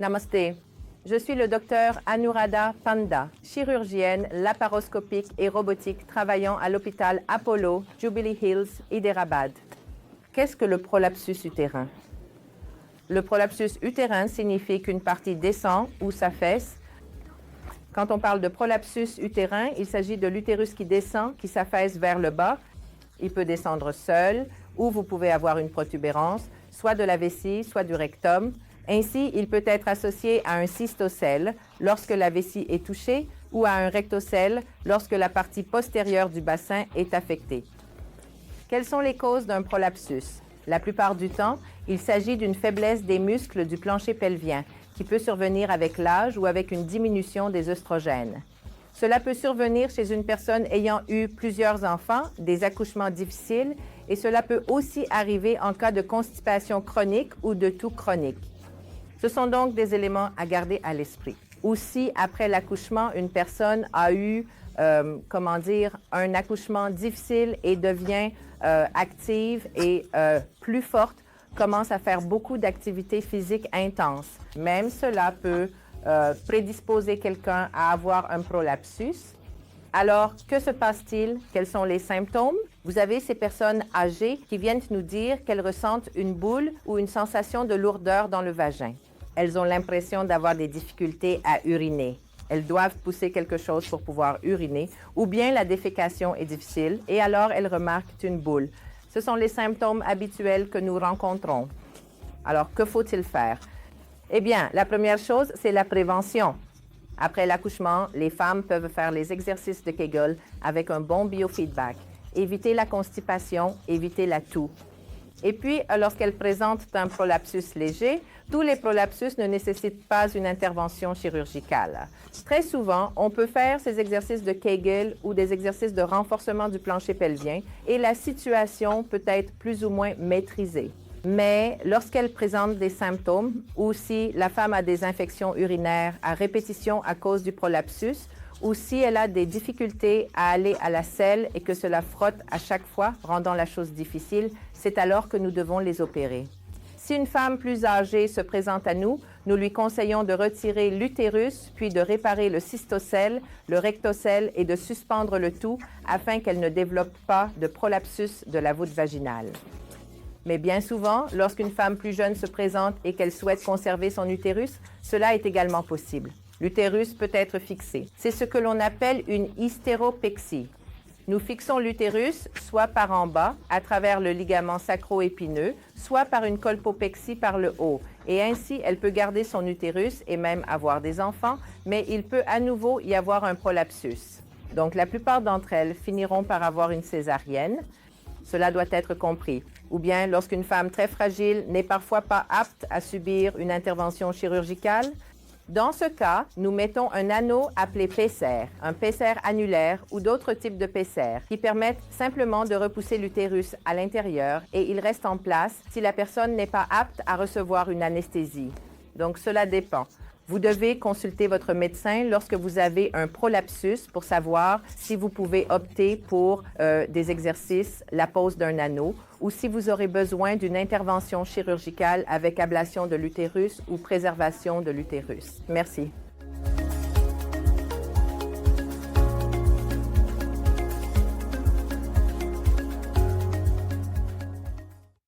Namaste. Je suis le docteur Anuradha Panda, chirurgienne laparoscopique et robotique travaillant à l'hôpital Apollo, Jubilee Hills, Hyderabad. Qu'est-ce que le prolapsus utérin? Le prolapsus utérin signifie qu'une partie descend ou s'affaisse. Quand on parle de prolapsus utérin, il s'agit de l'utérus qui descend, qui s'affaisse vers le bas. Il peut descendre seul ou vous pouvez avoir une protubérance, soit de la vessie, soit du rectum. Ainsi, il peut être associé à un cystocèle lorsque la vessie est touchée ou à un rectocèle lorsque la partie postérieure du bassin est affectée. Quelles sont les causes d'un prolapsus? La plupart du temps, il s'agit d'une faiblesse des muscles du plancher pelvien qui peut survenir avec l'âge ou avec une diminution des œstrogènes. Cela peut survenir chez une personne ayant eu plusieurs enfants, des accouchements difficiles, et cela peut aussi arriver en cas de constipation chronique ou de toux chronique. Ce sont donc des éléments à garder à l'esprit. Ou si, après l'accouchement, une personne a eu, un accouchement difficile et devient active et plus forte, commence à faire beaucoup d'activités physiques intenses. Même cela peut prédisposer quelqu'un à avoir un prolapsus. Alors, que se passe-t-il? Quels sont les symptômes? Vous avez ces personnes âgées qui viennent nous dire qu'elles ressentent une boule ou une sensation de lourdeur dans le vagin. Elles ont l'impression d'avoir des difficultés à uriner. Elles doivent pousser quelque chose pour pouvoir uriner, ou bien la défécation est difficile et alors elles remarquent une boule. Ce sont les symptômes habituels que nous rencontrons. Alors, que faut-il faire? Eh bien, la première chose, c'est la prévention. Après l'accouchement, les femmes peuvent faire les exercices de Kegel avec un bon biofeedback. Éviter la constipation, éviter la toux. Et puis, lorsqu'elles présentent un prolapsus léger, tous les prolapsus ne nécessitent pas une intervention chirurgicale. Très souvent, on peut faire ces exercices de Kegel ou des exercices de renforcement du plancher pelvien et la situation peut être plus ou moins maîtrisée. Mais lorsqu'elle présente des symptômes ou si la femme a des infections urinaires à répétition à cause du prolapsus ou si elle a des difficultés à aller à la selle et que cela frotte à chaque fois, rendant la chose difficile, c'est alors que nous devons les opérer. Si une femme plus âgée se présente à nous, nous lui conseillons de retirer l'utérus, puis de réparer le cystocèle, le rectocèle et de suspendre le tout afin qu'elle ne développe pas de prolapsus de la voûte vaginale. Mais bien souvent, lorsqu'une femme plus jeune se présente et qu'elle souhaite conserver son utérus, cela est également possible. L'utérus peut être fixé. C'est ce que l'on appelle une hystéropexie. Nous fixons l'utérus soit par en bas, à travers le ligament sacro-épineux, soit par une colpopexie par le haut. Et ainsi, elle peut garder son utérus et même avoir des enfants, mais il peut à nouveau y avoir un prolapsus. Donc, la plupart d'entre elles finiront par avoir une césarienne. Cela doit être compris. Ou bien, lorsqu'une femme très fragile n'est parfois pas apte à subir une intervention chirurgicale, dans ce cas, nous mettons un anneau appelé pacer, un pacer annulaire ou d'autres types de pacer qui permettent simplement de repousser l'utérus à l'intérieur et il reste en place si la personne n'est pas apte à recevoir une anesthésie. Donc, cela dépend. Vous devez consulter votre médecin lorsque vous avez un prolapsus pour savoir si vous pouvez opter pour des exercices, la pose d'un anneau, ou si vous aurez besoin d'une intervention chirurgicale avec ablation de l'utérus ou préservation de l'utérus. Merci.